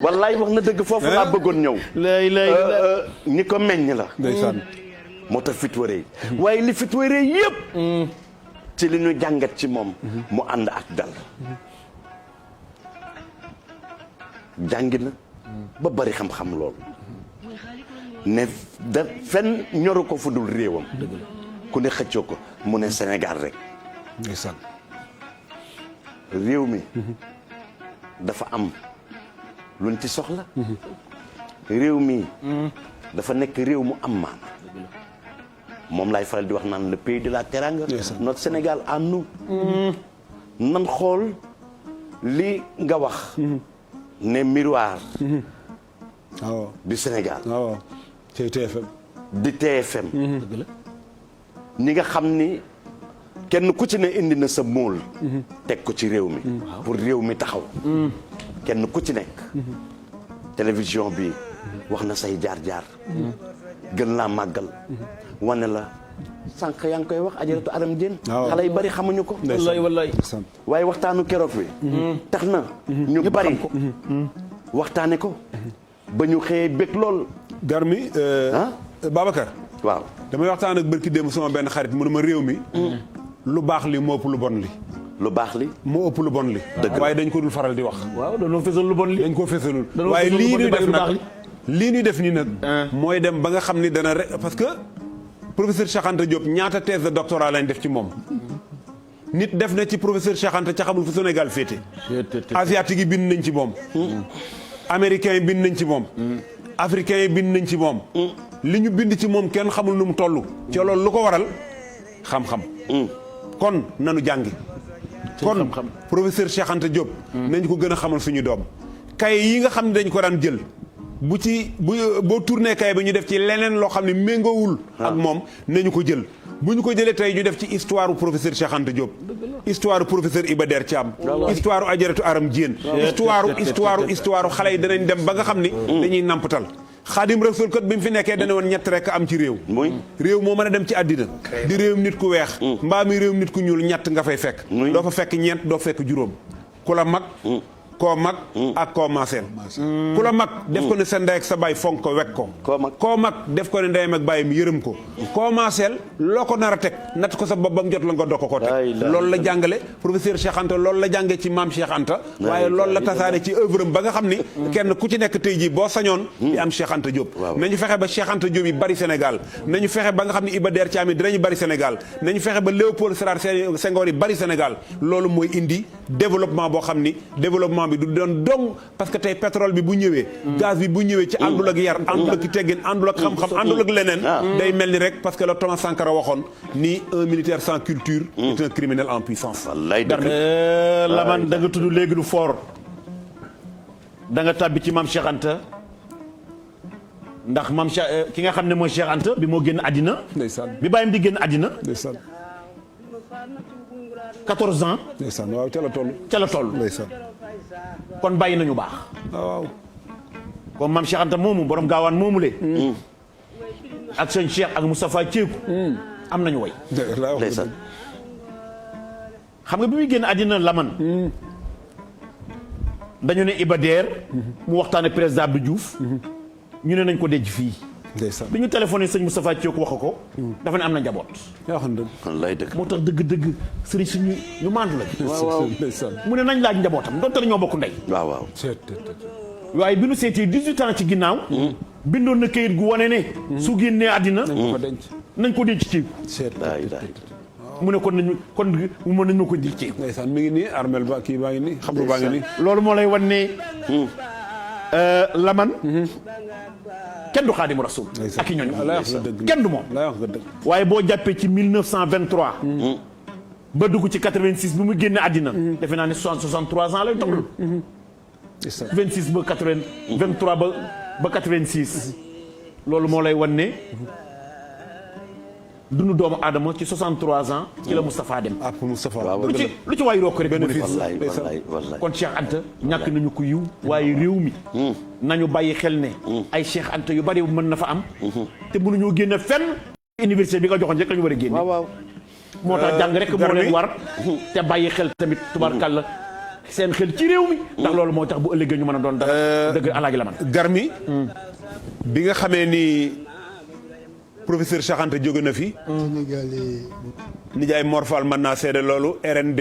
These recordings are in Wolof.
wallaay wax na dëgg foofu laa bëggoon ñëw. ñi ko meññ la. ndeysaan. moo tax fit waree. waaye li fit waree yëpp. ci li ñu jàngat ci moom. mu ànd ak dal. jàngi na ba bari xam-xam lool. ne da fenn ñoru ko fu dul réewam. ku ne xëccoo ko mu ne Sénégal rek. ndeysaan. réew mi dafa am luñ ci soxla. réew mi dafa nekk réew mu am maana. moom laay faral di wax naan le pays de la teranga. notre Sénégal à nous. nan xool li nga wax. ne miroir. waaw du Sénégal. waaw ci TFM. di TFM. ñi nga xam ni kenn ku ci ne indi na sa móol. teg ko ci réew mi. pour réew mi taxaw. kenn ku ci nekk. télévision bi wax na say jaar-jaar. gën laa màggal. wane la sànq yaa ngi koy wax ajaratu aram jën. xale yu bari xamuñu ko. wallaay wallaay. waaye waxtaanu keroog bi. tax na ñu bari waxtaane ko. ba ñu xëyee bëgg lool. Garmi. Babacar. waaw damay waxtaan ak bërki démb sama benn xarit mu ne ma réew mi. lu baax li moo ëpp lu bon li. lu baax li moo ëpp lu bon li. waaye dañ ko dul faral di wax. waaw dañoo fësal lu bon li. dañ koo fësalul. waaye lii ñuy def nag lii ñuy def nii nag. mooy dem ba nga xam ni dana parce que professeur Cheikh Anta Diop ñaata thèse de doctorat lañ def ci moom. nit def na ci professeur Cheikh Anta ca xamul fu Sénégal féete. asiatique yi bind nañ ci moom. américains yi bind nañ ci moom. africains yi bind nañ ci moom. li ñu bind ci moom kenn xamul nu mu toll. ci loolu lu ko waral xam-xam. kon nanu jàngi. kon professeur Cheikh Anta Diop. nañ ko gën a xamal suñu doom. kay yi nga xam ne dañ ko daan jël. boo tourné kay bi ñu def ci leneen loo xam ne méngoowul ak moom nañu ko jël. bu ñu ko jëlee tey ñu def ci histoire professeur Cheikh Anta Diop. histoire professeur Iba Der Thiam. histoire ajaratu Aram Diène. histoire xale yi danañ dem ba nga xam ni. dañuy nampatal. Xaadim Rasul kat bi mu fi nekkee dana woon ñett rek am ci réew. réew moo mën a dem ci àddina. di réewum nit ku weex. mbaa mi réewum nit ku ñuul ñett nga fay fekk. doo fa fekk ñeent doo fekk juróom. ku la mag. koo mag ak koo maaseel. ku la mag def ko ne sa ndey ak sa baay fonk ko wekk ko. koo mag def ko ne ndeyam ak baayam yërëm ko. koo maaseel loo ko nar a teg natt ko sa bopp ba mu jot la nga doo ko teg. loolu la jàngale professeur Cheikh Anta loolu la jàngee ci maam Cheikh Anta. waaye loolu la tasaare ci œuvre am ba nga xam ni. kenn ku ci nekk tey jii boo sañoon. di am Cheikh Anta Diop. nañu fexe ba Cheikh Anta Diop yi bari Sénégal. nañu fexe ba nga xam ne Iba Der Thiam yi dinañu bari Sénégal. nañu fexe ba Léopold Sédar Senghor yi bari Sénégal loolu mooy indi développement boo xam ni développement bi du doon dong parce que tey pétrole bi bu ñëwee. gaz bi bu ñëwee ci àndul ak yar àndul ak teggin àndul ak xam-xam àndul ak leneen. day mel ni rek parce que la Thomas Sankara waxoon ni un militaire sans culture. est un criminel en puissance. wallaay dëgg Lamane da nga tudd léegi lu fort da nga tàbbi ci maam Cheikh Anta ndax maam Cheikh ki nga xam ne mooy Cheikh Anta bi moo génn àddina. ndeysaan bi bàyyam di génn àddina. ndeysaan. 14 ans. ndeysaan waaw ca la toll. ca la toll. ndeysaan. kon bàyyi nañu baax. waaw. kon maam Cheikh Anta moomu borom gaawaan moomule. ak sëñ Cheikh ak Moustapha Thiekou. am nañu way. ndeysaan. xam nga bi muy génn àddina Lamane. dañu ne Iba Der. mu waxtaan ak président Abdou Diouf. ñu ne nañ ko denc fii. ndeysaan. bi ñu téléphoné sëñ Moustapha Thiekou wax ko. dafa ne am na njaboot. yaa xam ne. wallaay dëgg. moo tax dëgg-dëgg sëriñ suñu ñu maandu la. waaw ndeysaan. mu ne nañ laaj njabootam donte la ñoo bokk ndey. waaw waaw. waaye bi nu seetee 18 ans ci ginnaaw. bindoon na kayit gu wane ne. su génnee àddina. nañ ko denc. nañ ko denc ci. mu ne kon nañu kon mën nañu ko denc ci. ndeysaan mi ngi nii armel ba kii baa ngi nii xabru baa ngi nii. loolu moo lay wan ne. Lamane. kenn du Xaadimu Rasuul. ak i ñooñu. kenn du moom. waaye boo jàppee ci 1923. ba dugg ci 86 bi mu génne àddina. defe naa ne 63 ans lay toll. 26 ba 80 23 ba 86. loolu moo lay wan ne. dunu doomu aadama ci 63 ans. ci la Moustapha dem. ah pour Moustapha lu ci waay rokk rek. wallaay wallaay. kon Cheikh Anta ñàkk nañu ko yiw waaye réew mi. nañu bàyyi xel ne. ay Cheikh Anta yu bari mën na fa am. te mënuñoo génne fenn. université bi nga joxoon rek la ñu war a génne. waaw waaw. moo tax jàng rek moo leen war. te bàyyi xel tamit tubaarkàlla seen xel ci réew mi. ndax loolu moo tax bu ëllëgee ñu mën a doon dara. dëgg alaaji la man. Garmi. bi nga xamee ni professeur Cheikh Anta jóge na fi. nijaay Mor Fall mën naa seede loolu RND.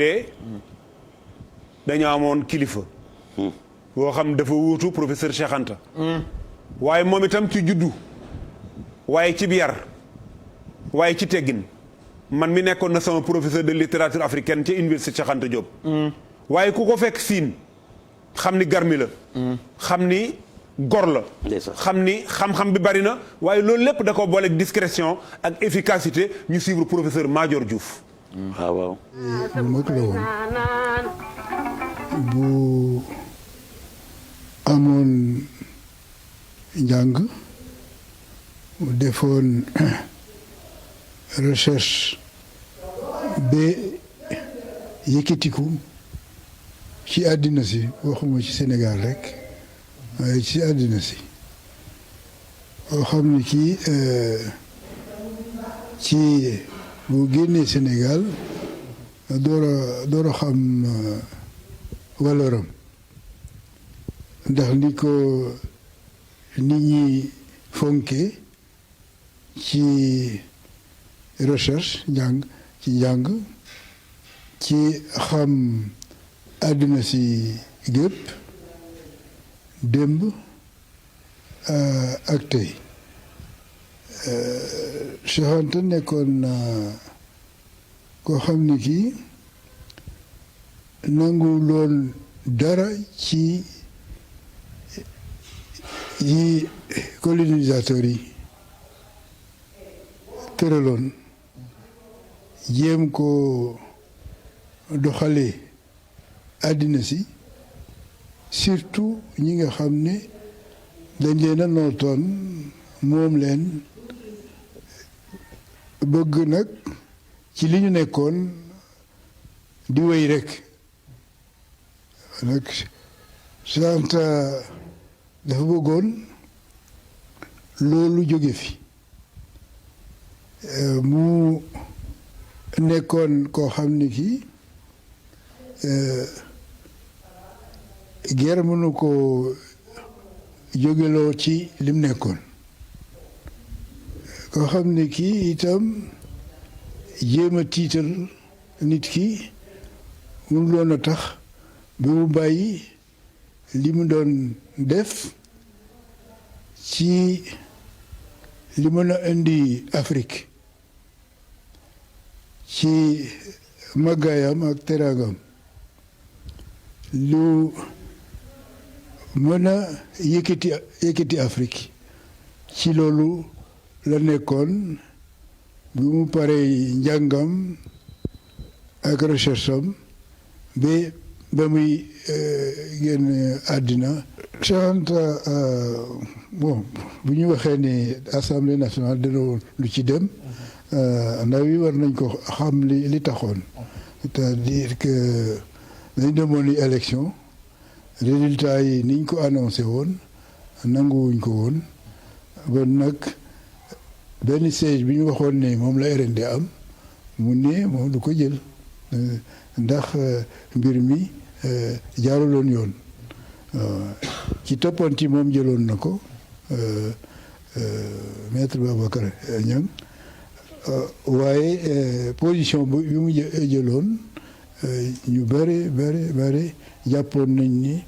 dañoo amoon kilifa. boo xam dafa wuutu professeur Cheikh Anta. waaye moom itam ci juddu. waaye ci yar. waaye ci teggin. man mi nekkoon na sama professeur de littérature africaine ca université Cheikh Anta Diop. waaye ku ko fekk siin xam ni Garmi la. xam ni gor la. xam ni xam-xam bi bari na waaye loolu lépp da ko booleeg discrétion ak efficacité ñu suivre professeur Madior Diouf. waaw waaw. bu mag la woon bu amoon njàng mu defoon recherche ba yëkkatiku ci àddina si waxuma ci Sénégal rek waaye ci àddina si boo xam ne kii ci bu génnee Sénégal door a xam valeur am ndax ni ko nit ñi fonke ci recherche njàng ci xam àddina si gépp démb ak tey Cheikh Anta nekkoon koo xam ni kii nangu loon dara ci yi colonisateurs yi tëraloon jéem ko doxalee àddina si surtout ñi nga xam ne dañ leen a nootoon moom leen bëgg nag ci li ñu nekkoon di wéy rek nag Cheikh Anta dafa bëggoon loolu jóge fi mu nekkoon koo xam ni kii guerre mënu ko jógeloo ci lim nekkoon koo xam ne kii itam jéem a tiital nit ki mënu loon a tax ba mu bàyyi li mu doon def ci li mën a indi Afrique ci màggaayam ak teraangam lu mën a yëkkati Afrique ci loolu la nekkoon bi mu paree njàngam ak recherche am ba muy génn àddina. Cheikh Anta bon bu ñu waxee ne assemblée nationale dana woon lu ci dem ndaw yi war nañ ko xam li taxoon c'est-à-dire que dañ demoon ni élection résultat yi niñ ko annoncé woon nanguwuñ ko woon ba nag benn siège bi ñu waxoon ne moom la RND am mu ne moom du ko jël ndax mbir mi jaaruloon yoon ci toppoon ci moom jëloon na ko maître Babacar Niang waaye position bi mu jëloon ñu bëri jàppoon nañ ni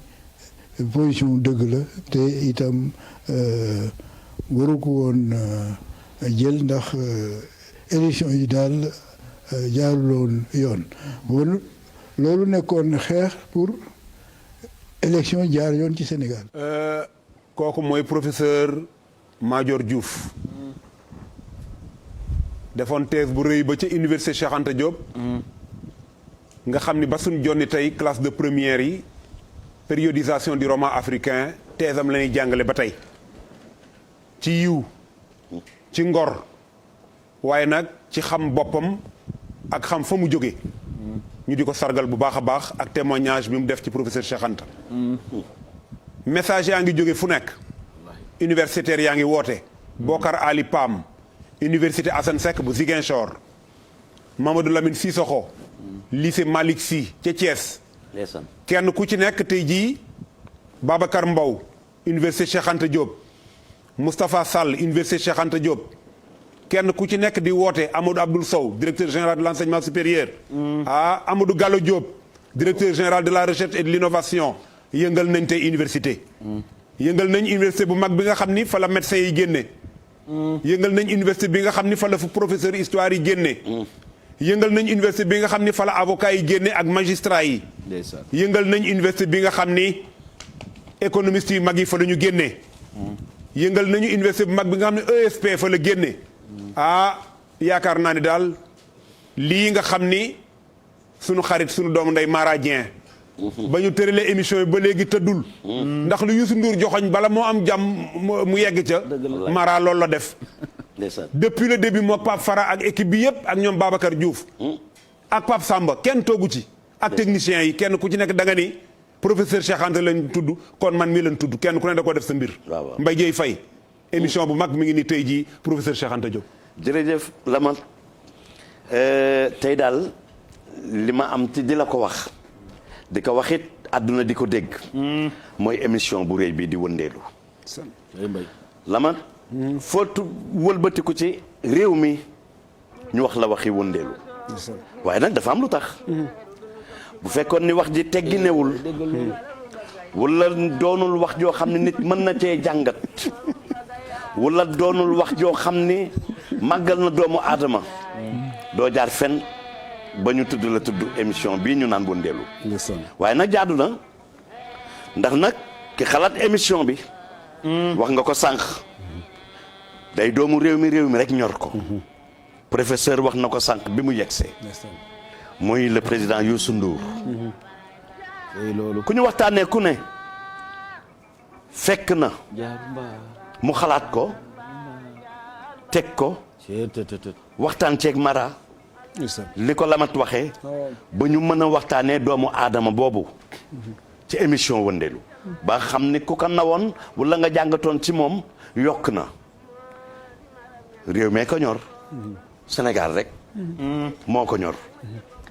position dëgg la te itam waru ko woon jël ndax élection yi daal jaaruloon yoon bon loolu nekkoon xeex pour élection jaar yoon ci Sénégal. kooku mooy professeur Madior Diouf defoon thèse bu rëy ba ca université Cheikh Anta Diop. nga xam ni ba suñ jonni tey classe de première yi périodisation du roman africain thèse am la ñuy jàngale ba tey ci yiw ci ngor waaye nag ci xam boppam ak xam fa mu jóge ñu di ko sargal bu baax a baax ak témoignage bi mu def ci professeur Cheikh Anta. message yaa ngi jóge fu nekk universitaire yaa ngi woote Bokar Ali Pam université Assane Seck bu Ziguinchor Mamadou Lamine Sissoko lycée Malick Sy ca Thiès kenn ku ci nekk tey jii Babacar Mbow université Cheikh Anta Diop Moustapha Sall université Cheikh Anta Diop kenn ku ci nekk di woote Amadou Abdoul Sow directeur général de l'enseignement supérieur Amadou Gallo Diop directeur général de la recherche et de l'innovation yëngal nañ tey université yëngal nañ université bu mag bi nga xam ni fa la médecin yi génne yëngal nañ université bi nga xam ni fa la fu professeur histoire yi génne yëngal nañ université bi nga xam ni fa la avocat yi génne ak magistrat yi yëngal nañ université bi nga xam ni économiste yi mag yi fa la ñu génne yëngal nañu université bu mag bi nga xam ne ESP fa la génne yaakaar naa ni daal lii nga xam ni sunu xarit sunu doomu ndey Mara Dieng ba ñu tëralee émission yi ba léegi tëddul ndax lu Youssou Ndour joxoñ bala moo am jàmm mu yegg ca Mara loolu la def depuis le début mook Pape Fara ak équipe bi yëpp ak ñoom Babacar Diouf ak Pape Samba kenn toogu ci ak techniciens yi kenn ku ci nekk da nga ni professeur Cheikh Anta lañ tudd kon man mii lañ tudd kenn ku ne da koo def sa mbir Mbaye Dieye Faye émission bu mag mi ngi ni tey jii professeur Cheikh Anta Diop jërëjëf Lamane tey daal li ma am ci di la ko wax di ko waxit àdduna di ko dégg mooy émission bu réy bi di wëndeelu Lamane footu wëlbatiku ci réew mi ñu wax la waxi wëndeelu waaye nag dafa am lu tax bu fekkoon ni wax ji tegginewul wala doonul wax joo xam ne nit mën na cee jàngat wala doonul wax joo xam ni màggal na doomu aadama doo jaar fen ba ñu tudd la tudd émission bii ñu naan wëndeelu waaye nag jaadu na ndax nag ki xalaat émission bi wax nga ko sànq day doomu réew mi rek ñor ko professeur wax na ko sànq bi mu yegsee mooy le président Youssou Ndour ku ñu waxtaanee ku ne fekk na mu xalaat ko teg ko waxtaan ceeg Mara li ko Lamat waxee ba ñu mën a waxtaanee doomu aadama boobu ci émission wëndeelu ba xam ni ku ko nawoon wala nga jàngatoon ci moom yokk na réew mee ko ñor Sénégal rek moo ko ñor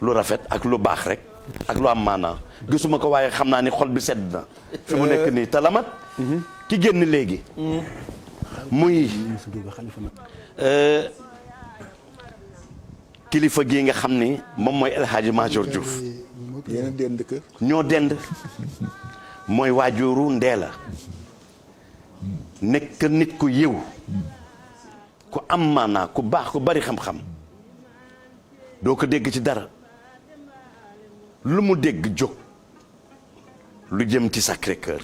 lu rafet ak lu baax rek ak lu am maanaa gisuma ko waaye xam naa ni xol bi sedd na fi mu nekk nii te Lamat ki génn léegi muy kilifa gii nga xam ni moom mooy El Hadji Major Diouf ñoo dend mooy waajuru Ndéla nekk nit ku yiw ku am maanaa ku baax ku bari xam-xam doo ko dégg ci dara lu mu dégg jóg lu jëm ci Sacré-Cœur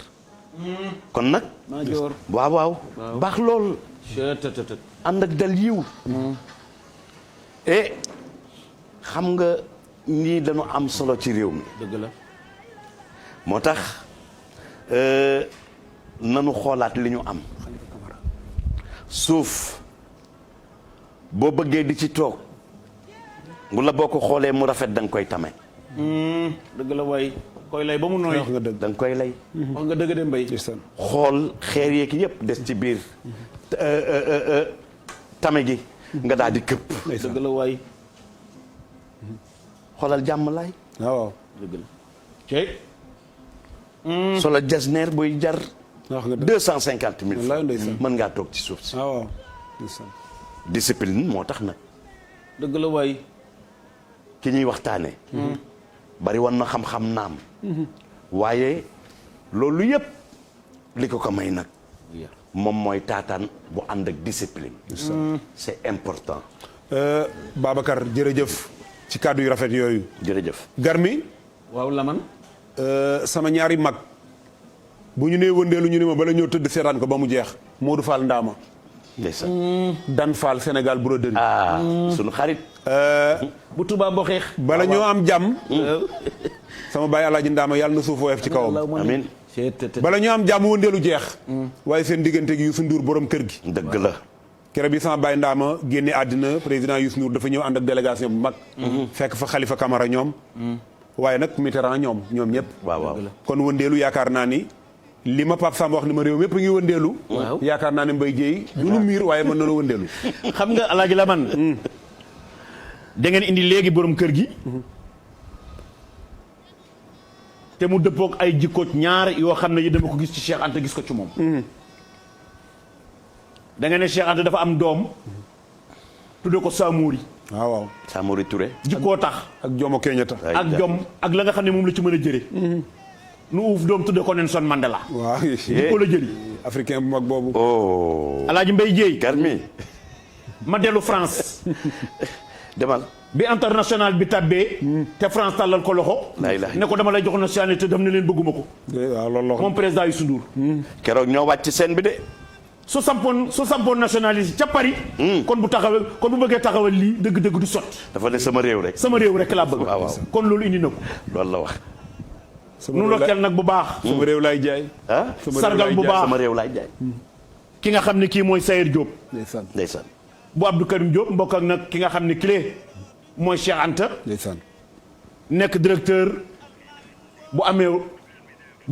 kon nag waaw baax lool ànd ak dal yiw et xam nga ñii dañu am solo ci réew mi dëgg la moo tax nanu xoolaat li ñu am suuf boo bëggee di ci toog wala boo ko xoolee mu rafet da nga koy tame dëgg la waay koy lay ba mu nooy da nga koy lay wax nga dëgg de mbay xool xeer yeeg yëpp des ci biir tame gi nga daal di këpp dëgg la waay xoolal jàmm laay waaw dëgg la cey solo jasneer buy jar wax nga 250 000 wallaay ndeysaan. mën ngaa toog ci suuf si waaw discipline moo tax nag dëgg la waay ki ñuy waxtaane bari woon na xam-xam naam waaye loolu yëpp li ko ko may nag moom mooy taataan bu ànd ak discipline c'est important Babacar jërëjëf ci kàddu yu rafet yooyu jërëjëf Garmi waaw Laman sama ñaari mag bu ñu nee wëndeelu ñu ne ma bala ñëw tëdd seetaan ko ba mu jeex Modou Fall Ndama ndeysaan Dan Fall Sénégal broderie sunu xarit bu Touba Boxeex bala ñoo am jàmm sama baay Alaaji Ndama yàlla na suuf woyof ci kawam amiin bala ñoo am jàmm wëndeelu jeex waaye seen diggante gi Youssou Ndour borom kër gi dëgg la kere bi sama baay Ndama génne àddina président Youssou Ndour dafa ñëw ànd ak délégation bu mag fekk fa Khalifa Camara ñoom waaye nag Mitterrand ñoom ñëpp waaw kon wëndeelu yaakaar naa ni li ma Pape Samba wax ni ma réew mépp ngi wëndeelu yaakaar naa ne Mbaye Dieye du lu miir waaye mën na la wëndeelu xam nga Alaaji Laman da ngeen indi léegi borom kër gi te mu dëppook ay jikkoot ñaar yoo xam ne yi dama ko gis ci Cheikh Anta gis ko ci moom. da nga ne Cheikh Anta dafa am doom. tudde ko Samori. waaw Samori Touré. jikkoo tax. ak Jomo Kenyatta. ak jom ak la nga xam ne moom la ci mën a jëre nu uuf doom tudde ko Nelson Mandela. waaw jikkoo la jëli. africain bu mag boobu. oh. Alaaji Mbay Jéey. Garmi. ma dellu France. demal. bi international bi tabbee. te France tàllal ko loxo. ne ko dama lay jox nationalité daf ne leen bëgguma ko. waaw loolu la moom président Youssou Ndour. keroog ñoo wàcc scène bi de. su sampoon nationaliste ca Paris. kon bu bëggee taxawal lii dëgg-dëgg du sotti. dafa ne sama réew rek. sama réew rek laa bëgg. waaw waaw. kon loolu indi na ko. loolu la wax. nu ndokkeel nag bu baax. sama réew laay jaay. ah sargal bu baax sama réew laay jaay. ki nga xam ne kii mooy Sayer Diop. ndeysaan ndeysaan. bu Abdou Karim Diop mbokk ak nag ki nga xam ne kile mooy Cheikh Anta. ndeysaan. nekk directeur bu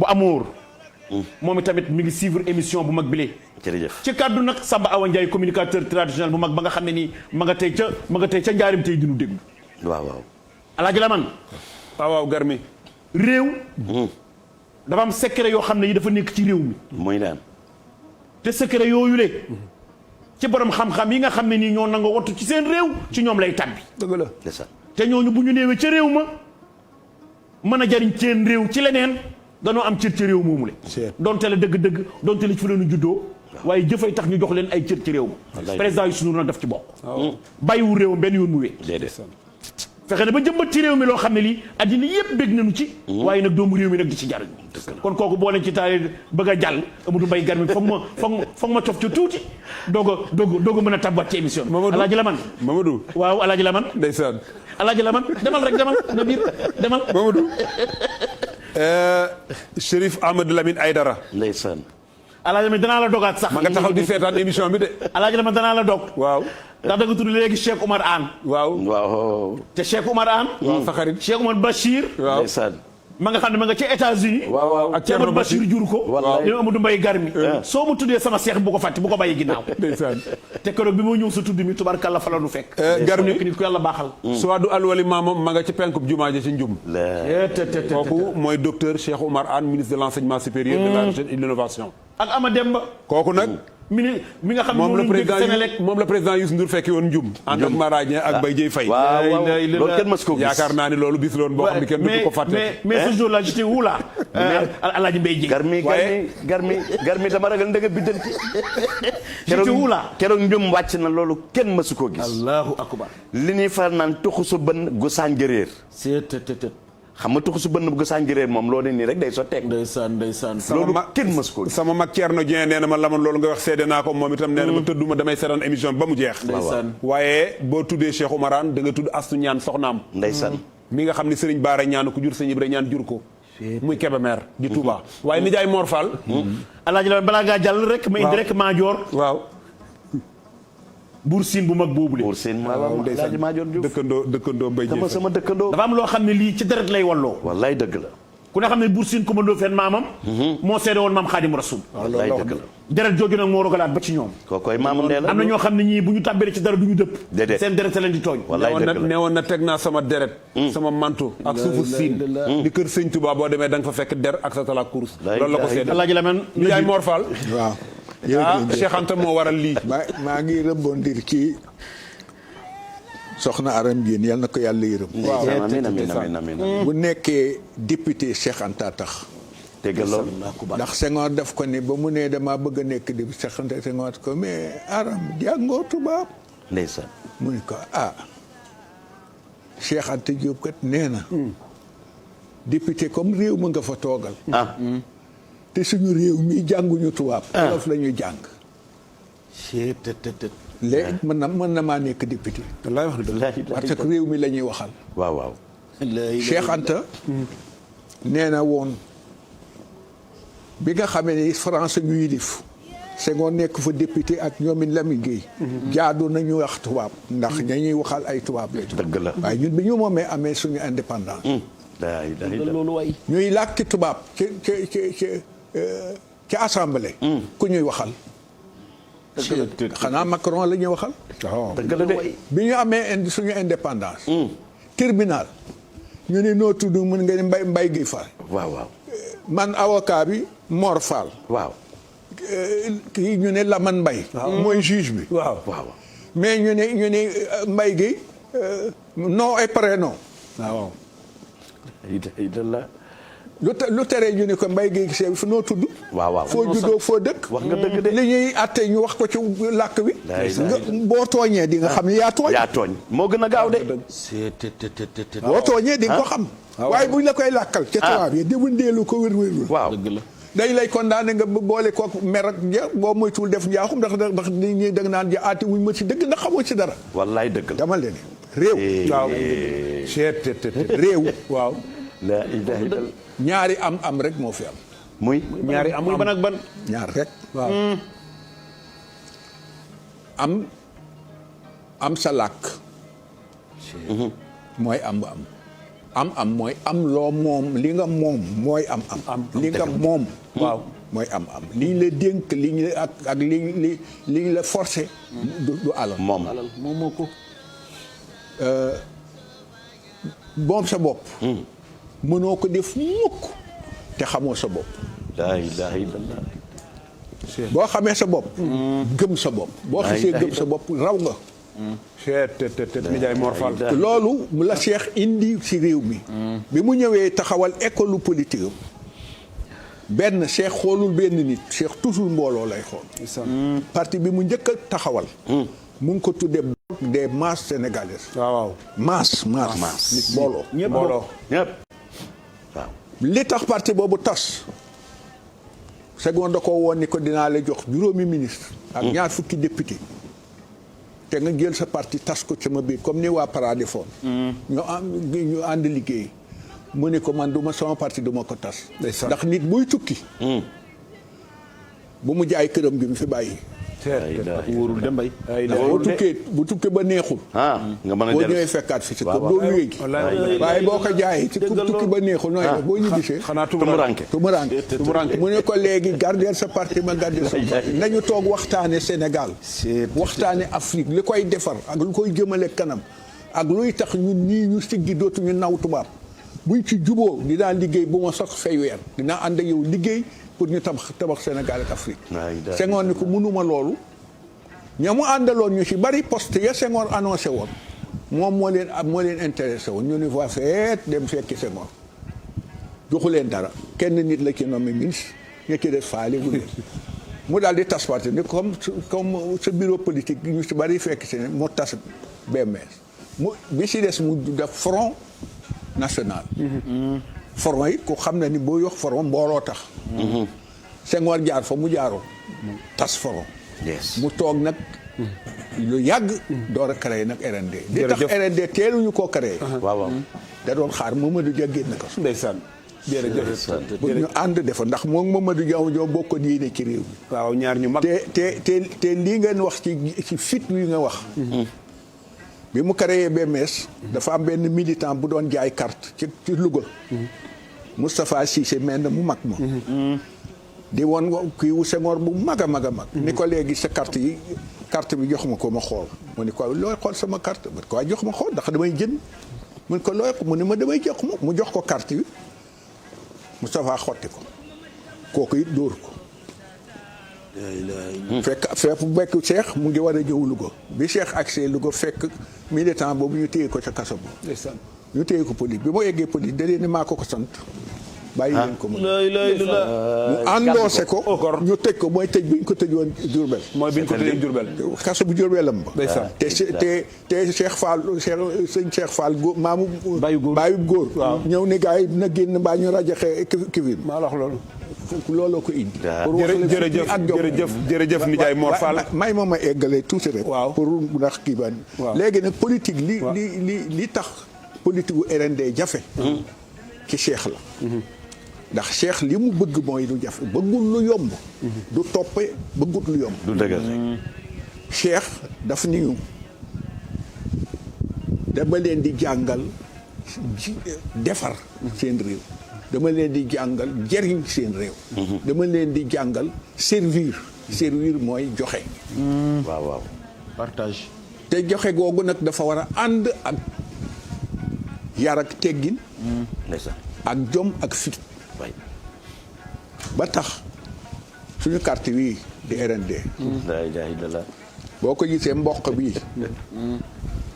Amour. moom itamit mi ngi suivre émission bu mag bile. jërëjëf. ci kàddu nag Samba Awa Ndiaye communicateur traditionnel bu mag ba nga xam ne nii ma nga tey ca njaarim tey dinu déglu. waaw waaw. Alaaji Laman. waaw Garmi. réew. dafa am secret yoo xam ne yi dafa nekk ci réew mi. muy naan. te secret yooyu le ci borom xam-xam yi nga xam ne nii ñoo nanga wattu ci seen réew ci ñoom lay tàbbi. dëgg la. ndeysaan. te ñooñu bu ñu néewee ca réew ma mën a jariñ seen réew ci leneen danoo am cër ci réew moomu le donte la dëgg-dëgg donte la ci fa leenu juddoo waaye jëfay tax ñu jox leen ay cër ci réew ma président Youssou Ndour nag daf ci bokk bàyyiwu réewam benn yoon mu wee fexe na ba jëmbat ci réew mi loo xam ne lii addina yëpp bég nañu ci waaye nag doomu réew mi nag di ci jariñ kon kooku boo leen ci taale bëgg a jàll Amadou Mbaye Garmi foog ma cof ci tuuti doog a mën a tabbat ci émission Alaaji Laman Mamadou waaw Alaaji Laman ndeysaan. Alaaji Laman demal rek demal na biir demal Mamadou. Chérif Amadou Lamine Aydara. ndeysaan. Alaaji Laman danaa la dogaat sax ma nga taxaw di seetaan émission bi de. Alaaji Laman danaa la dog waaw. ndax da nga tudd léegi Cheikh Oumar Anne waaw. waaw. te Cheikh Oumar Anne waaw sa xarit. Cheikh Oumar Bachir waaw. ndeysaan. ma nga xam ne ma nga ci États-Unis waaw waaw. ak Thierno Bachir jur ko wallaay. yow Amadou Mbaye Garmi soo mu tuddee sama seex bu ko fàtte bu ko bàyyi ginnaaw ndeysaan. te keroog bi moo ñëw sa tudd mi tubarkalla fa la nu fekk Garmi nekk nit ku yàlla baaxal Suwaadu Alwali maamam ma nga ci penkub jumaa ja ci njum. kooku mooy docteur Cheikh Oumar Anne ministre de l'enseignement supérieur de la recherche et de l'innovation. ak Ama Demba kooku nag. mi nga xam ne moom la lañu dégg Sénélec moom la président Youssou Ndour fekki woon njum. ànd ak Mara Dieng ak Baye Dieye Faye. waaw waaw loolu kenn mës ko gis. yaakaar naa ni loolu bis la woon boo xam ne kenn du ko fàtte. mais ce jour là j'étais où là Alaaji Mbaye Dieng garmi dama ragal ndëgg biddanti. j'étais où là keroog njum wàcc na loolu kenn mësu ko gis. allahu akbar li ñuy faral naan tuxu su bën gu sànjëreer. xam nga tuxu su bënn bu sànjëreer moom loo ne nii rek day sotteeku. ndeysaan loolu kenn mësu ko gis. sama mag Thierno Dieng nee na ma laman loolu nga wax seede naa ko moom itam nee na ma tëdduma damay seetaan émission ba mu jeex. ndeysaan waaye boo tuddee Cheikh Oumar Anne da nga tudd Astu Ñaan soxnaam. ndeysaan. mi nga xam ne Serigne Baara ñaanu ko jur sëñ Ibra ñaan jur ko. muy Kébémer di Touba. waaye nijaay Mor Fall. Alaaji la balaa ngaa jàll rek ma indi rek Maajoor waaw. Buur Siin bu mag boobu Buur Siin waaw ndeysaan dëkkandoo Mbaye Dieye sama dëkkandoo. dafa am loo xam ne lii ci deret lay walloo wallaay dëgg la. ku ne xam ne Buur Siin commando fen maamam moo seede woon maam Xaadim Rasul wallaay dëgg la. deret jooju nag moo rogalaat ba ci ñoom kookoy maamu ndee la. am na ñoo xam ne ñii bu ñu tàbbee ci dara du ñu dëpp déedéet seen deret leen di tooñ wallaay dëgg la neewoon na teg naa sama deret sama manto ak suufu siin di kër sëñ Touba boo demee da nga fa fekk der ak sa talaa course loolu la ko seede Alaaji Laman nijaay Mor Fall waaw. Cheikh Anta moo waral lii maa ngi rebondir ci soxna Aram Diène yal na ko yàlla yërëm. waaw amiin bu nekkee député Cheikh Anta tax. dégg loolu. ndax Senghor def ko ni ba mu ne damaa bëgg a nekk di Cheikh Anta Senghor ko mais Aram jàngoo tubaab. ndeysaan. mu ne ko Cheikh Anta Diop kat nee na. député comme réew ma nga fa toogal. te suñu réew mi jànguñu tubaab. wolof la ñuy jàng. léegi mën na maa nekk député. wallaay wax dëgg parce que réew mi la ñuy waxal. waaw waaw. Cheikh Anta. nee na woon bi nga xamee ni France ñu yilif Senghor nekk fa député ak ñoomin Lamine Gueye. jaadu nañu wax tubaab. ndax ñuy waxal ay tubaab lay tubaab. dëgg la waaye ñun bi ñu moomee amee suñu indépendance. loolu way ñuy làkki tubaab ci assemblée. ku ñuy waxal. xanaa Macron la ñuy waxal. dëgg la de. bi ñu amee suñu indépendance. tribunal ñu ne noo tudd mën nga ne Mbaye Guèye Fall. waaw waaw. man avocat bi Mor Fall. waaw. kii ñu ne Lamane Mbaye. mooy juge bi. waaw waaw. mais ñu ne Mbaye Guèye nom et prénom. waaw. lu tere ñu ne ko Mbaye Guèye Gisee fu noo tudd. waaw waaw foo juddoo foo dëkk. wax nga dëgg de. li ñuy àtte ñu wax ko ci làkk wi. boo tooñee di nga xam ne yaa tooñ. yaa tooñ moo gën a gaaw de. boo tooñee di nga ko xam. waaye buñ la koy làkkal. ca tubaab yi di wëndeelu ko wér-wér. waaw dëgg la. dañ lay condamné nga boole kook mer ak ja boo moytuwul def njaaxum ndax nit ñi da nga naan ja aati wuñ ma ci dëgg ndax xamoo ci dara. wallaay dëgg la. dama leen réew. waaw. réew. waaw. la ilaha illallah. ñaari am rek moo fi am. muy. ñaari am muy ban ak ban. ñaar rek. waaw. am sa làkk. mooy am. mooy am loo moom li nga moom mooy am. li nga moom. waaw mooy am. li ñu la dénk li ñu la ak li ñu la forcé. du alal. moom. moom moo ko. moom sa bopp. mënoo ko def mukk te xamoo sa bopp. la ilaha illallah. boo xamee sa bopp. gëm sa bopp. boo xasee gëm sa bopp raw nga. Nijaay Mor Fall. loolu mu la Cheikh indi ci réew mi. bi mu ñëwee taxawal école politique benn Cheikh xoolul benn nit Cheikh toujours mbooloo lay xool. parti bi mu njëkk a taxawal. mu ngi ko tuddee bloc des masses sénégalaises. waaw. masse. nit mbooloo. ñëpp mbooloo. ñëpp. waaw. li tax parti boobu tas. Senghor da ko woon ni ko dinaa la jox 5 ministre ak ñaar fukki député. te nga jël sa parti tas ko sama biir comme ni waa PARA defoon. ñu ànd liggéey. mu ne ko man duma sama parti duma ko tas. ndax nit buy tukki. bu mu jaay këram gi mu fi bàyyi. wóorul dem bay. bu tukkee ba neexul. nga mën a boo dellu ñëwee fekkaat fi si ko doo luwee gi. waaye boo ko jaayee ci tukki ba neexul nooy def boo ñibbisee. xanaa tumuranke. mu ne ko léegi gardeel sa parti ma gardeel sa parti nañu toog waxtaane Sénégal. waxtaane Afrique li koy defar ak lu koy jëmale kanam. ak luy tax ñun ñii ñu siggi dootuñu naw tubaab. buñ ci juboo dinaa liggéey bu ma sax fay weer dinaa ànd ak yow liggéey pour ñu tabax Sénégal ak Afrique. Senghor ni ko mënuma loolu. ña mu àndaloon ñu ci bari poste ya Senghor annoncé woon moom moo leen intéressé woon ñu ne va feet dem fekki Senghor joxu leen dara kenn nit la ci nommé ministre ña ci des faale gu leen mu daal di tas parti ni comme sa bureau politique ñu ci bari fekk si ne mu tas BMS mu bi si des mu def front national. front yi ku xam na ni boo yox front mbooloo tax. Senghor jaar fa mu jaaroo tas front. mu toog nag lu yàgg door a créé nag RND li tax RND teeluñu koo créé waaw. da doon xaar Mamadou Dia génn ko ndeysaan. jërëjëf. pour ñu ànd defa ndax moom Mamadou Dia ñoo bokkoon yéene ci réew mi waaw ñaar ñu mag. te lii ngeen wax ci fit wi nga wax bi mu créé BMS dafa am benn militant bu doon jaay carte ci Louga Moustapha Cissé mel na mu mag ma di woon kii wu Senghor bu mag a mag a mag ni ko léegi sa carte bi jox ma ko ma xool mu ni ko looy xool sama carte mu ni ko waaye jox ma xool ndax damay jënd mu ni ko looy mu ni ma damay jox mu jox ko carte bi Moustapha xotti ko kooku it dóor ko fekk Cheikh mu ngi war a jëw Louga bi Cheikh accès Louga fekk militant boobu ñu téye ko ca kaso ba ñu téye ko police bi moo eggee police da leen ni maa ko sant bàyyi leen ko mu endossé ko ñu tëj ko mooy tëj bi ñu ko tëj woon Diourbel mooy bi ñu ko tëjee Diourbel kaso bu Diourbel ba te Cheikh Fall sëñ Cheikh Fall góor maamu bàyyi góor ñëw ne gars yi na génn mbaa ñu rajaxe kifin maa la wax loolu looloo ko indi jërëjëf Nijaay Mor Fall may ma eggale tuuti rek pour ndax kii baan léegi nag politique li tax politique u RND jafe ci Cheikh la ndax Cheikh li mu bëgg mooy lu jafe bëggul lu yomb du toppe bëggut lu yomb du dëgg Cheikh daf ni ñu dama leen di jàngal defar seen réew dama leen di jàngal jëriñ seen réew dama leen di jàngal servir mooy joxe waaw partage te joxe googu nag dafa war a ànd ak yar ak teggin ndeysaan. ak jom ak fit waay. ba tax suñu carte bii di RND la ilaha illallah. boo ko gisee mboq bii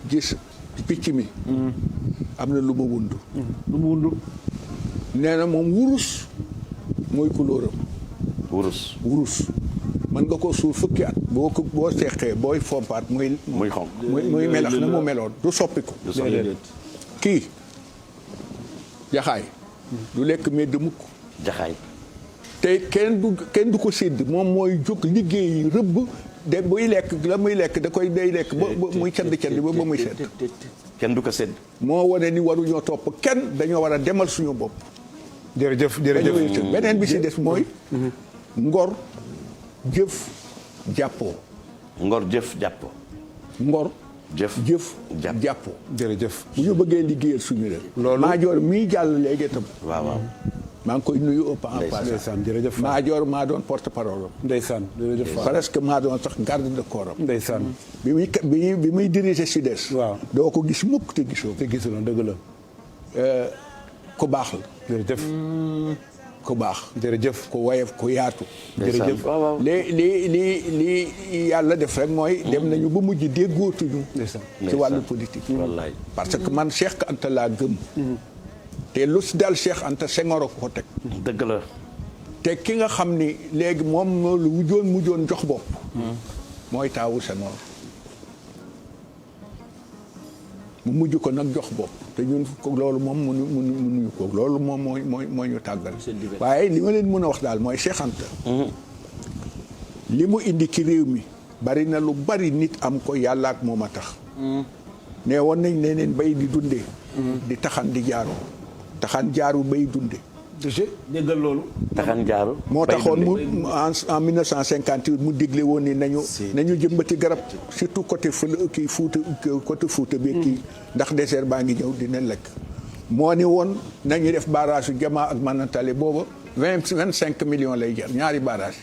gis picc mi am na lu ma wund lu mu wundu. nee na moom wurus mooy couleuram wurus mën nga ko suul fukki at boo seqee booy fompaat muy xonq. muy melax na mu meloon du soppiku kii jaxaay du lekk medd mukk jaxaay. te kenn du ko sédd moom mooy jóg liggéey rëbb de buy lekk la muy lekk da koy day lekk ba muy cand ba muy sedd kenn du ko sédd. moo wane ni waruñoo topp kenn dañoo war a demal suñu bopp jërëjëf beneen bi si des mooy ngor jëf jàppoo ngor jëf jàppoo. ngor jëf jàppoo jërëjëf bu ñu bëggee liggéeyal suñu réew loolu Maajoor mii jàll léegi itam waaw. maa ngi koy nuyu ëpp en passant ndeysaan jërëjëf Maajoor maa doon porte parole am ndeysaan jërëjëf presque maa doon sax garde de corps am ndeysaan bi muy diriger Sud-Est waaw doo ko gis mukk te gisoo te gisuloon dëgg la ku baax la jërëjëf ku baax jërëjëf ku woyof ku yaatu jërëjëf waaw. li yàlla def rek mooy dem nañu ba mujj déggootuñu ci wàllu politique wallaay. parce que man Cheikh Anta laa gëm te lu si dal Cheikh Anta Senghor a ko teg dëgg la. te ki nga xam ni léegi moom lu mujjoon jox bopp mooy taawu Senghor mu mujj ko nag jox bopp te ñun loolu moom mënuñu ko loolu moom mooy ñu tàggal waaye li ma leen mën a wax daal mooy Cheikh Anta li mu indi ci réew mi bari na lu bari nit am ko yàlla ak moom a tax ne woon nañ ne neen bay di dundee di taxan di jaaru bay dunde déggal loolu. taxan jaaru. moo taxoon mu en 1958 mu digle woon ni nañu jëmbati garab surtout côté kii Fuuta côté Fuuta bi kii ndax désert baa ngi ñëw dina lekk moo ni woon nañu def barrage yu Jamaa ak Manantali booba 25 millions lay jar ñaari barrage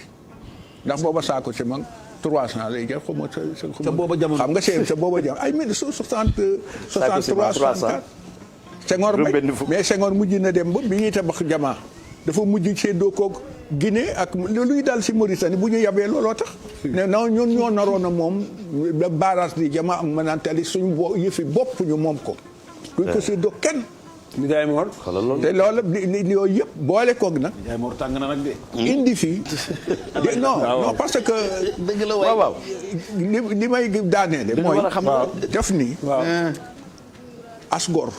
ndax booba saako ci mag 300 lay jar xaw ma ca booba jamono xam nga seen ca booba jamono ay 63 64 Senghor mais Senghor mujj na dem ba bi ñuy tabax Jamaa dafa mujj séddoo koog Guinée ak luy daal si Mauritanie bu ñu yabee looloo tax ne non ñun ñoo naroon a moom barrage di Jamaa ak Manantali suñu yëfi bopp ñu moom ko duñ ko séddoo kenn ni jaay Mor te loolu yooyu yëpp boole koog nag yaay Mor tàng na nag de. indi fii non parce que dëgg la waaw. li may daaneele mooy def ni asgor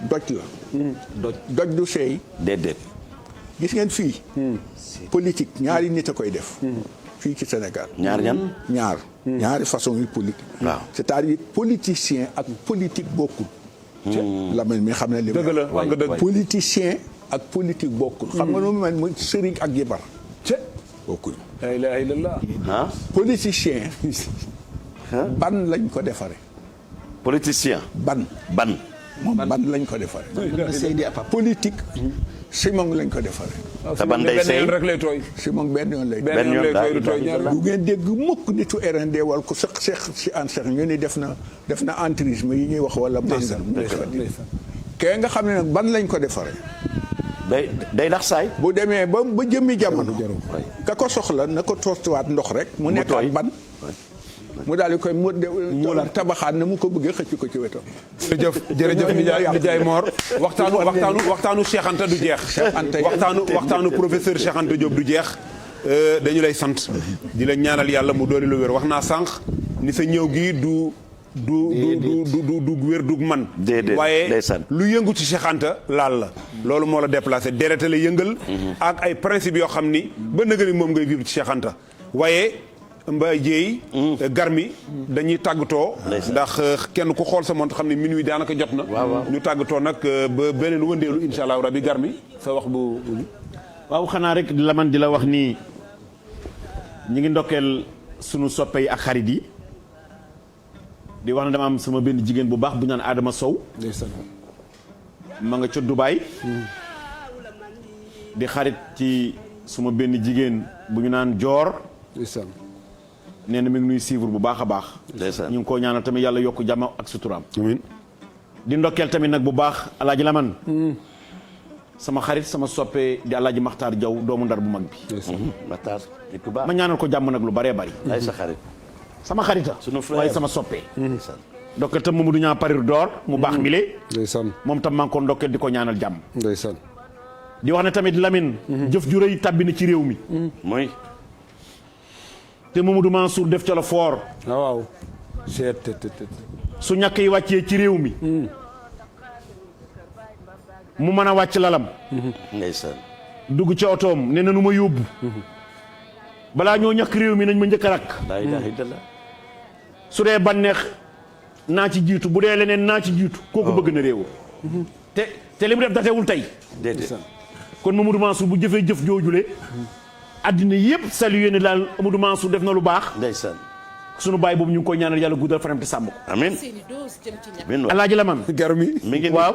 doj la doj du seey déedéet. gis ngeen fii politique ñaari nit a koy def fii ci Sénégal ñaari façon yu politique waaw. c'est-à-dire politicien ak politique bokkul la mel mi xam ne li dëgg la wax nga dëgg politicien ak politique bokkul xam nga noonu mel mu sëriñ ak jibar bokkul la ilaha illallah politicien ban lañ ko defare politicien. ban moom ban lañ ko defare politique simon lañ ko defare te ban day sey rek lay tooy simon benn yoon lay benn yoon lay tooy du tooy ñaar du ngeen dégg mukk nitu RND wal ko sax si an sax ñu ni def na entrisme yi ñuy wax wala màngal kee nga xam ne nag ban lañ ko defare day dax saay. bu demee ba jëmmi jamono ka ko soxla na ko toostuwaat ndox rek mu nekkaat ban mu daal di koy mu tabaxaat na mu ko bëggee xëcc ko ci wetam. jërëjëf Ndiaye Mor waxtaanu Cheikh Anta du jeex. waxtaanu professeur Cheikh Anta Diop du jeex. dañu lay sant di la ñaanal yàlla mu dooli lu wér wax naa sànq ni sa ñëw gi du wér dug man. waaye lu yëngu ci Cheikh Anta laal la. loolu moo la déplacé deret la yëngal. ak ay principe yoo xam ni ba nëgëni moom ngay vivre ci Cheikh Anta waaye. Mbaye Dieye Garmi dañuy tàggatoo ndax kenn ku xool sa montre xam ne minuit daanaka jot na ñu tàggatoo nag ba beneen wëndeelu insha allah rabbi Garmi sa wax bu waaw xanaa rek la man di la wax nii ñi ngi ndokkeel sunu soppe yi ak xarit yi di wax ne dama am sama benn jigéen bu baax bu ñu naan Adama Sow ma nga ca Dubaay di xarit ci suma benn jigéen bu ñu naan Joor nee na mi ngi nuy suivre bu baax a baax ñu ngi koo ñaanal tamit yàlla yokk jàmm ak suturaam amiin di ndokkeel tamit nag bu baax alaaji Laman sama xarit sama soppe di alaaji Maxtaar Jaw doomu ndar bu mag bi Matar nit ku baax. ma ñaanal ko jàmm nag lu bëree bëri ay sa xarit. sama xarita Sunu frère. waaye sama soppe ndeysaan. ndokkeel tam Mamadou ñaa parir d'or mu baax mile ndeysaan moom tam maa ngi ko ndokkeel di ko ñaanal jàmm ndeysaan di wax ne tamit Lamine jëf ju rëy tàbbi na ci réew mi mooy. te Mamadou Mansour def ca la foor waaw su ñàkk yi wàccee ci réew mi mu mën a wàcc lalam ndeysaan. dugg ci otoom ne na nu ma yóbbu balaa ñoo ñàkk réew mi nañ ma njëkk a rakk laa ilaaha illallaah. su dee bànneex naa ci jiitu bu dee leneen naa ci jiitu kooku bëgg na réew te li mu def datewul tey déedéet. kon Mamadou Mansour bu jëfee jëf joojule addina yëpp salué ne daal Mamadou Mansour def na lu baax ndeysaan. sunu baay boobu ñu ngi koy ñaanal yàlla guddal fanam te sàmm ko amiin. amiin waay. alaaji Laman garmi mi ngi nii. waaw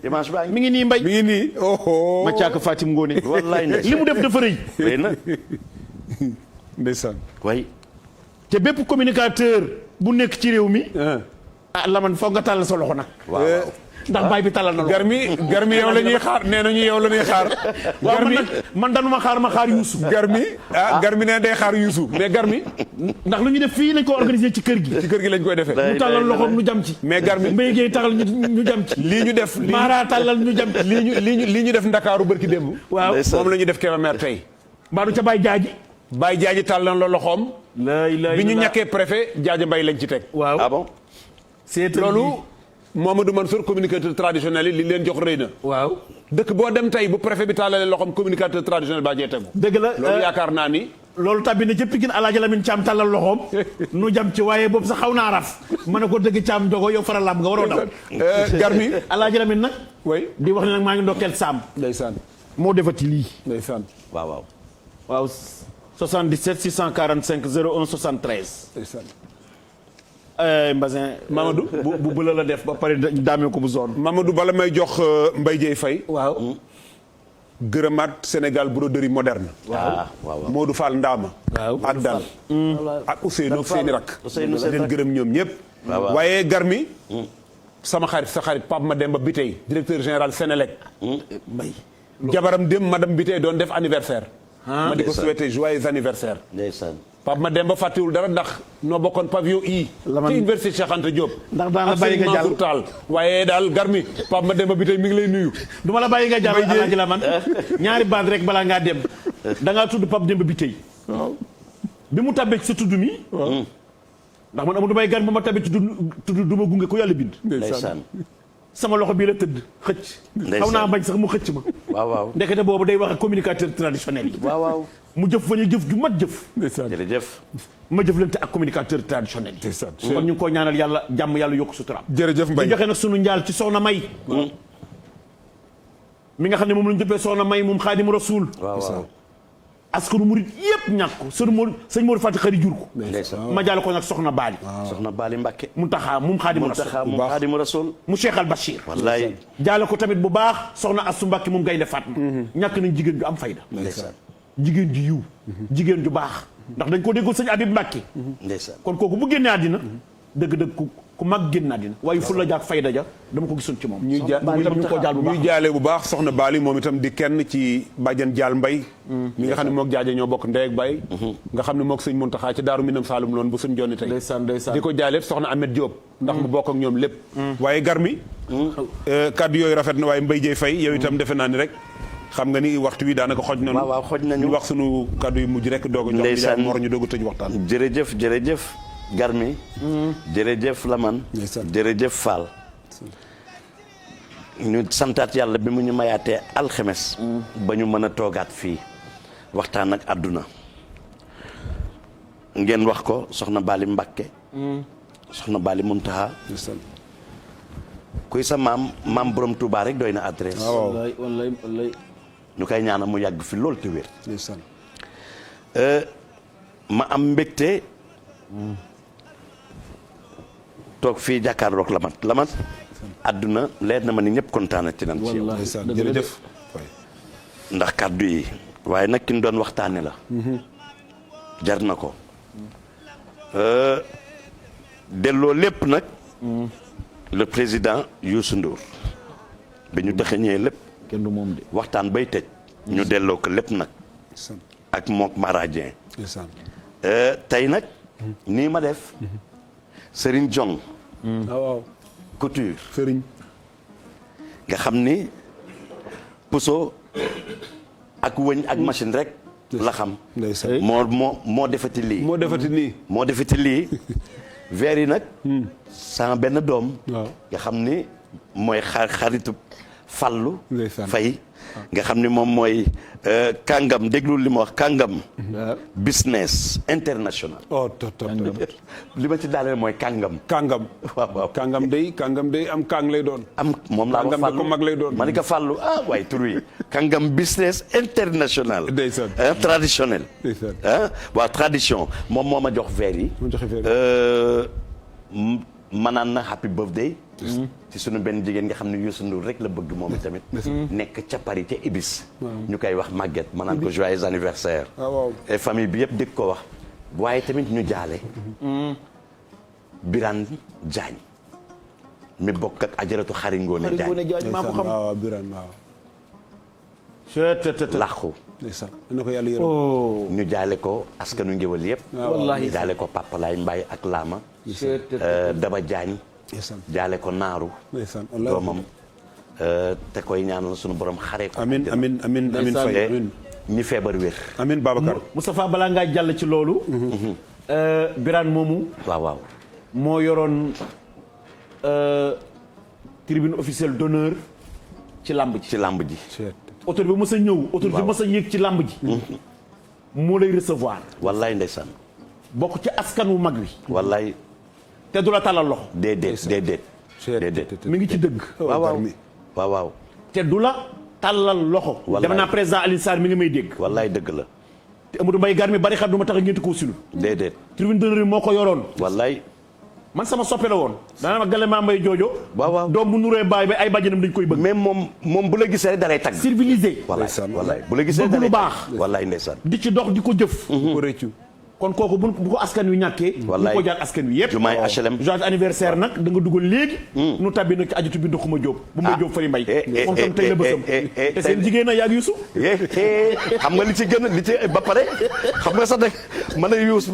dimanche baa ngi. mi ngi nii mbay mi ngi nii oh ma caaka Fatim Ngone wallaay ndeysaan. li mu def dafa rëy wéy na. ndeysaan way. te bépp communicateur bu nekk ci réew mi ah Laman foog nga tàllal sa loxo nag waaw waaw. ndax baay bi tàllal na loxo garmi yow la ñuy xaar nee nañu yow la ñuy xaar waaw garmi man danuma xaar ma xaar Youssou garmi garmi nee day xaar Youssou mais garmi ndax lu ñu def fii lañ ko organisé ci kër gi ci kër gi lañ koy defee mu tàllal loxoom ñu jam ci mais garmi Mbaye Gueye taxal ñu jam ci lii ñu def Mara tàllal ñu jam ci lii ñu def Ndakaaru barki démb waaw moom la ñu def Kébémer tey mbaadu ca Baye Jaaji Baye Jaaji tàllan la loxoom bi ñu ñàkkee préfet Jaaja Mbay lañ ci teg waaw ah bon. c'est loolu Mamadou Mansour communicateur traditionnel yi li leen jox rëy na waaw dëkk boo dem tey bu préfet bi tàllalee loxoom communicateur traditionnel baa jee tegu dëgg la loolu yaakaar naa ni loolu tabbi na ca Pikine Alaaji Lamine Caam tàllal loxoom nu jam ci waaye boobu sax xaw naa raf ma ne ko dëgg Caam dogo yow faral lam nga waroo daw garmi Alaaji Lamine nag way di wax ne nag maa ngi ndokkeel Saam ndeysaan moo defati lii ndeysaan waaw waaw. waaw 77 645 01 73 ndeysaan Mbazin Mamadou bu bëla la def ba pare daamee ko bu zone Mamadou bala may jox Mbaye Dieye Faye waaw gërëmaat Sénégal broderie moderne waaw waaw. Modou Fall Ndama waaw ak Dal ak Ousseynou ak seeni rak Ousseynou seen leen rak. gërëm ñoom ñëpp waaw. waaye garmi sama xarit sa xarit Pape Mademba Biteye directeur général Sénélec mbay jabaram dem madame Biteye doon def anniversaire ma di ko ndeysaan. souhaiter joyeux anniversaire ndeysaan. Pape Mademba fàttewul dara ndax noo bokkoon pavillon I ci université Cheikh Anta Diop ndax daan la bàyyi nga jàll. Mansour Tall waaye daal garmi Pape Mademba Biteye mi ngi lay nuyu du ma la bàyyi nga jàll Mbaye Dieye. Alaaji Laman ñaari baat rek balaa ngaa dem da ngaa tudd Pape Demba Biteye bi mu tabbee ci sa tudd mi ndax man Amadou Mbaye Gar bu ma tabbee ci tudd du ma gunge ko yàlla bind ndeysaan. sama loxo bii la tëdd xëcc Ndeysaan. xaw naa bañ sax mu xëcc ma waaw waaw. ndekete boobu day wax ak communicateur traditionnel yi waaw waaw. mu jëf fa ñu jëf ju mat jëf jërëjëf. ma jëflante ak communicateur traditionnel yi Ndeysaan. kon ñu ngi koo ñaanal yàlla jàmm yàlla yokk suturam jërëjëf ñu Mbaye joxe nag sunu njaal ci soxna May mi nga xam ne moom la ñu jëppee soxna May moom Xaadimu Rasuul waaw waaw. askanu murit yëpp ñàkk ko sëñ Modou Fati xari jur ko ndeysaan. ma jaale ko nag soxna Baali soxna Bali Mbacke. Muntaxa moom Xaadimu Muntaxa Rasuul mu Xaadimu Rasul. mu Cheikh Al Bachir wallaay. jaale ko tamit bu baax soxna Astu Mbàkke moom Gaynde Fatma ñàkk nañ jigéen ju am fayda ndeysaan. jigéen ju yiw jigéen ju baax ndax dañ ko déggul sëñ Abib Mbàkke ndeysaan. kon kooku bu génnee àddina dëgg-dëgg ku mag génn àddina waaye fu la jaak fayda ja dama ko gisoon ci moom ñuy moom itam ñu ko jaal bu baax ñuy jaale bu baax soxna Bali moom itam di kenn ci bàjjan Jaal Mbay mi nga xam ne mook jaaje ñoo bokk ndey ak baay nga xam ne mook sëñ Muntaxa ci Daaru Minam Saalum loon bu suñ jonni tey ndeysaan ndeysaan di ko jaaleet soxna Ahmed Diop ndax mu bokk ak ñoom lépp waaye garmi kàddu yooyu rafet na waaye Mbaye Dieye Faye yow itam defe naa ni rek xam nga ni waxtu wi daanaka xoj nañu waaw waaw xoj nañu. ñu wax sunu kàddu yu mujj rek doog a jox Ndeysaan. Mor ñu doog a tëj waxtaan jërëjëf jërëjëf Garmi. jërëjëf Laman. Ndeysaan. jërëjëf Fall. ñu santaat yàlla bi mu ñu mayaatee alxemes. ba ñu mën a toogaat fii waxtaan ak àdduna. ngeen wax ko soxna Bali Mbàkke soxna Bali Muntaxa kuy sa maam borom Touba rek doy na adresse. wallaay wallaay wallaay ñu koy ñaanal mu yàgg fi loolu te wér. ndeysaan ma am mbégte toog fii jàkkaarloog Laman àdduna leer na ma ni ñëpp kontaan ci nan ci yow ndeysaan jërëjëf ndax kàddu yi waaye nag ki ñu doon waxtaane la jar na ko delloo lépp nag le président Youssou Ndour bi ñu dëxëñee lépp kenn du moom de. waxtaan bay tëj ñu delloo ko lépp nag ak mook maradien tey nag nii ma def Serigne Jong waaw couture Serigne nga xam ni puso ak wëñ ak machine rek la xam ndeysaan moo defati lii moo defati nii moo defati lii verre yi nag sama benn doom waaw nga xam ni mooy xaritu Fallou ndeysaan. Faye nga xam ni moom mooy kàngam déglu li ma wax kàngam business international oh tot li ma ci daaneel mooy kàngam kàngam waaw kàngam day am kàng lay doon am moom laa wax kàngam da ko mag lay doon ma ni ko Fallou waaye tur wi kàngam business international ndeysaan traditionnel ndeysaan waaw tradition moom moo ma jox verre yi mu joxe verre ma naan na happy birthday ci sunu benn jigéen nga xam ne Youssou Ndour rek la bëgg moom tamit nekk ca Paris ca Ibis ñu koy wax Maguette ma naan ko joyeux anniversaire waaw et famille bi yëpp dégg ko wax waaye tamit ñu jaale Birane Diagne mi bokk ak ajaratu Xari Ngoone Diagne maa ko xam. waaw Birane waaw làqu ndeysaan na ko yàlla yërëm ñu jaale ko askanu ngéwël yëpp wallaahi ñu jaale ko Papa Laay Mbaye ak Lama Daba Diagne jaale ko Naaru ndeysaan doomam te koy ñaanal sunu borom xare ko amin amin amin amin Faye amin ñi feebar wér amin Babacar Moustapha balaa ngaa jàll ci loolu. Birane moomu. waaw waaw moo yoroon tribune officielle d'honneur ci làmb ji. ci làmb ji autorité bi mës a ñëw. autorité bi mës a yéeg ci làmb ji. moo lay recevoir. wallaay ndeysaan bokk ci askan wu mag wi. wallaay te du la talal loxo. déedéet mi ngi ci dëgg. waaw te du la tàllal loxo. wallaay dem naa président Alioune Sarr mi ngi may dégg. wallaay dëgg la te Amadou Mbaye gar mi bari xat du ma tax a ngénte koo silul. déedéet tribune d'honneur moo ko yoroon. wallaay man sama soppe la woon. daana ma gale maa mbay joojo. waaw doom bu nuree baay ba ay bàjjenam dañ koy bëgg. mais moom bu la gisee rek dalay tagg civilisé. wallaay bu la gisee bëgg lu dalay baax. wallaay ndeysaan di ci dox di ko jëf. ko rëccu kon kooku bu ko askan wi ñàkkee. wallaay bu ko jaar askan wi yëpp. jumaay HLM joyeux anniversaire nag da nga dugal léegi. nu tabbi nag ci ajutu bi Xuma Jóob bu may Jóob fari mbay. moom tam tey la bësam. te seen jigéen a yàgg Yuusu. xam nga li ci gën li ci ba pare xam nga sax nag man ak Yuusu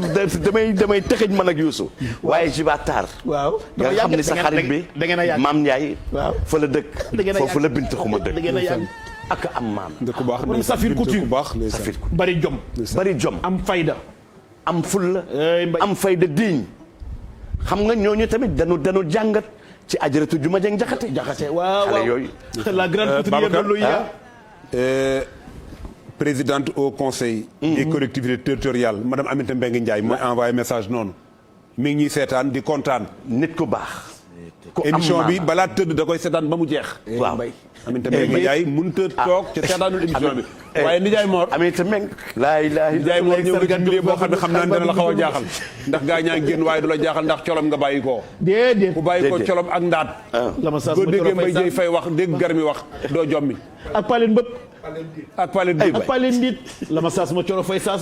damay tëxëj man ak Yuusu. waaye Jibatar. waaw nga xam ni sa xarit bi da ngeen a yàgg Maam Ndiaye. waaw fa la dëkk. da ngeen a yàgg foofu la bint Xuma dëkk. da ngeen a yàgg ak am maam. dëkk bu baax borom Safir Couture dëkk bu baax Safir bari jom. bari jom am fayda. am fulla am fayda diiñ xam nga ñooñu tamit dañu jàngat ci ajaratu Juma Jeng Jaxate waaw xale yooyu la grande couturière de l'OIA. présidente au conseil des collectivités territoriales madame Aminata Mbengue Ndiaye mooy envoyé message noonu mi ngi ñuy seetaan di kontaan nit ku baax ku am émission bi maanaam. balaa tëdd da koy seetaan ba mu jeex waaw Aminata Mbengue Ndiaye mënut a toog ci seetaanul émission bi waaye Ndiaye Mor Aminata Mbengue laa ilaaha Ndiaye Mor ñëw nga ci milieu boo xam ne xam naa ne dana la xaw a jaaxal ndax gaa ñaa ngi génn waaye du la jaaxal ndax colom nga bàyyi koo déedéet. ku bàyyi ko Déedéet. colom ak ndaat la ma saas boo ma déggee coro Mbaye fay Dieye saas fay wax dégg Garmi wax doo jommi ak Paleen Mbëpp ak Palais Ay, ak Paleen Ndit la ma saas ma coro fay saas.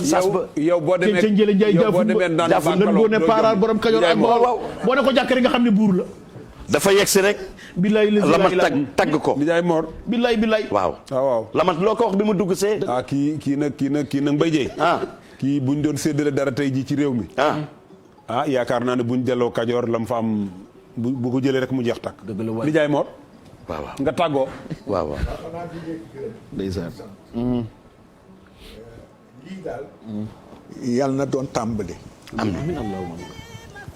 yow boo demee ca Njële Njaay yow boo jaafum demee naan jaafum lan boo ne paaraar borom Kajoor ak Bawol boo ne ko jàkk rek nga xam ne buur la. dafa yegsi rek billaay la ma tagg ko Ndiaye Mor billaay billaay. waaw waaw la ma loo ko wax bi mu dugg see kii nag Mbaye Dieye kii buñ doon séddale dara tey jii ci réew mi yaakaar naa ne buñ delloo Kajoor la mu fa am bu ko jëlee rek mu jeex takk dëgg la waay Ndiaye Mor waaw waaw nga tàggoo waaw waaw ndeysaan. lii daal yàlla na doon tàmbali amiin allahumma.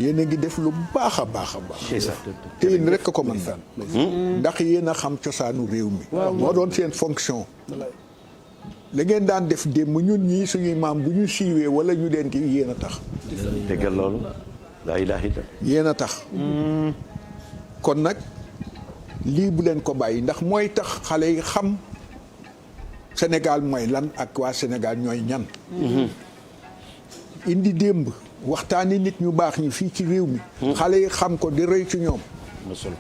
yéen a ngi def lu baax a baax a baax c'est ça te yéen rek ko mën ndax yéen a xam cosaanu réew mi moo doon seen fonction la ngeen daan def démb ñun ñii suñuy maam bu ñu siiwee wala ñu leen ki yéen a tax déggal loolu laa ilaaha illa yéen a tax kon nag lii bu leen ko bàyyi ndax mooy tax xale yi xam Sénégal mooy lan ak waa Sénégal ñooy ñan indi démb waxtaani nit ñu baax ñi fii ci réew mi xale yi xam ko di rëy ci ñoom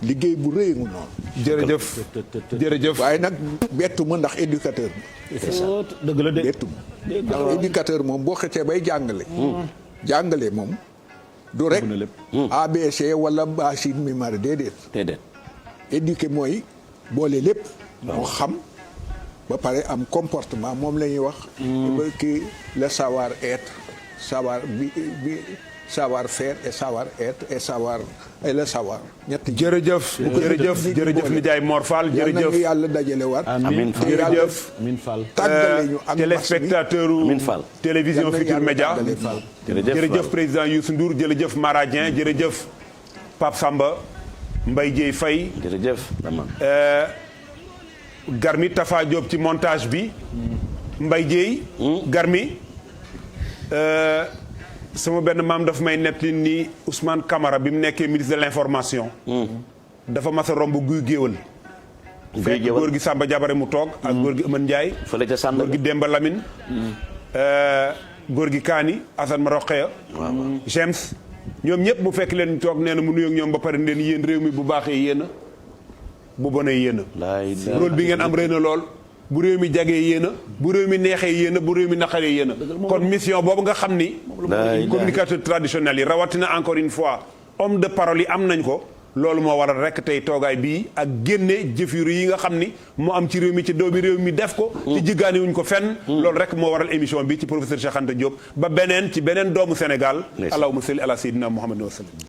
liggéey bu rëy mu noonu jërëjëf waaye nag bettu ma ndax éducateur bi dëgg la de. bettu ma ndax éducateur moom boo xëccee bay jàngale moom du rek ABC wala Bachir mi mari déedéet. éduquer mooy boole lépp. moo xam ba pare am comportement moom la ñuy wax. ba kii le savoir être savoir faire et savoir être et le savoir. ñetti jërëjëf Ndiaye Mor Fall jërëjëf yàlla dajale waat. amiin jërëjëf tàggale ñu ak téléspectateur télévision Futurs Médias jërëjëf président Youssou Ndour jërëjëf Mara Dieng jërëjëf Pape Samba Mbaye Dieye Faye jërëjëf Garmi Tafa Diop ci montage bi Mbaye Dieye Garmi sama benn maam dafa may nettali ni Ousmane Camara bi mu nekkee ministre de l'information dafa mas a romb guy géwël fekk góor gi Samba Jabare mu toog ak góor gi Eumane Ndiaye fële ca Sànd góor gi Demba Lamine góor gi Kaani Assane Maroqeya James ñoom ñëpp mu fekk leen toog nee na mu nuyoog ñoom ba pare leen yéen réew mi bu baaxee yéen a bu bonee yéen a rôle bi ngeen am rëy na lool bu réew mi jagee yéen a bu réew mi neexee yéen a bu réew mi naqaree yéen a kon mission boobu nga xam ni communicateur traditionnel yi rawatina encore une fois homme de parole yi am nañ ko loolu moo waral rek tey toogaay bii ak génne jëfiru yi nga xam ni moo am ci réew mi ci doomi réew mi def ko te jiggaani wuñ ko fenn loolu rek moo waral émission bi ci professeur Cheikh Anta Diop ba beneen ci beneen doomu Sénégal allahumma salli ala sayyidina Muhammad wa sallam